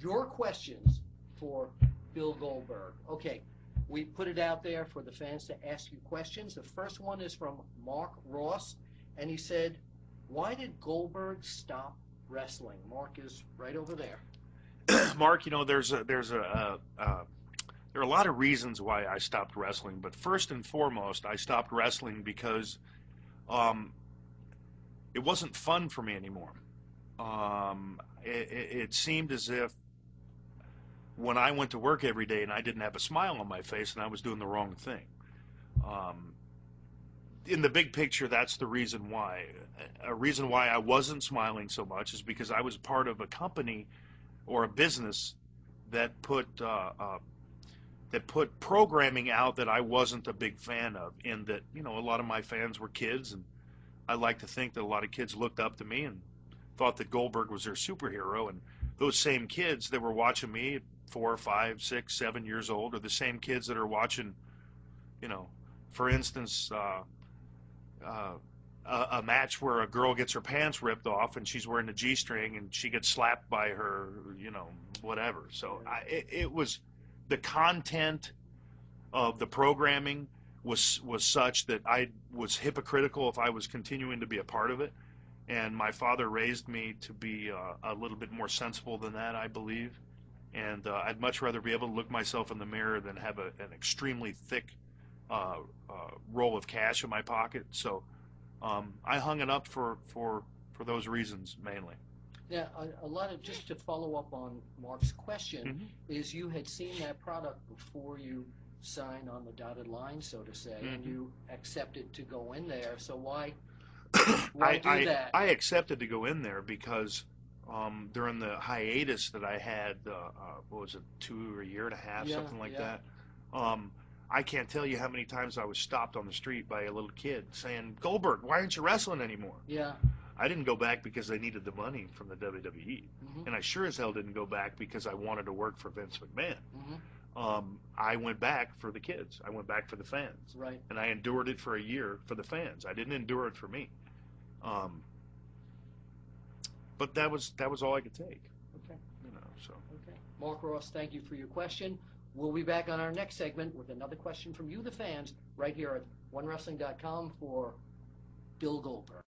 your questions for Bill Goldberg. Okay, we put it out there for the fans to ask you questions. The first one is from Mark Ross, and he said, why did Goldberg stop wrestling? Mark is right over there. Mark, you know, there are a lot of reasons why I stopped wrestling, but first and foremost, I stopped wrestling because it wasn't fun for me anymore. It seemed as if when I went to work every day and I didn't have a smile on my face and I was doing the wrong thing. In the big picture, that's the reason why. A reason why I wasn't smiling so much is because I was part of a company or a business that put programming out that I wasn't a big fan of, in that, you know, a lot of my fans were kids, and I like to think that a lot of kids looked up to me and thought that Goldberg was their superhero. And those same kids that were watching me at 4, 5, 6, 7 years old are the same kids that are watching, you know, for instance, a match where a girl gets her pants ripped off and she's wearing a G-string and she gets slapped by her, you know, whatever. So it was, the content of the programming was such that I was hypocritical if I was continuing to be a part of it. And my father raised me to be a little bit more sensible than that, I believe. And I'd much rather be able to look myself in the mirror than have an extremely thick roll of cash in my pocket. So I hung it up for those reasons mainly. Now, a lot of, just to follow up on Mark's question, is you had seen that product before you signed on the dotted line, so to say, and you accepted to go in there. So why do that? I accepted to go in there because during the hiatus that I had, what was it, 2 or a year and a half, something like that. I can't tell you how many times I was stopped on the street by a little kid saying, "Goldberg, why aren't you wrestling anymore?" Yeah. I didn't go back because I needed the money from the WWE. And I sure as hell didn't go back because I wanted to work for Vince McMahon. I went back for the kids. I went back for the fans. Right. And I endured it for a year for the fans. I didn't endure it for me. But that was all I could take. Okay. You know, so. Okay. Mark Ross, thank you for your question. We'll be back on our next segment with another question from you, the fans, right here at OneWrestling.com for Bill Goldberg.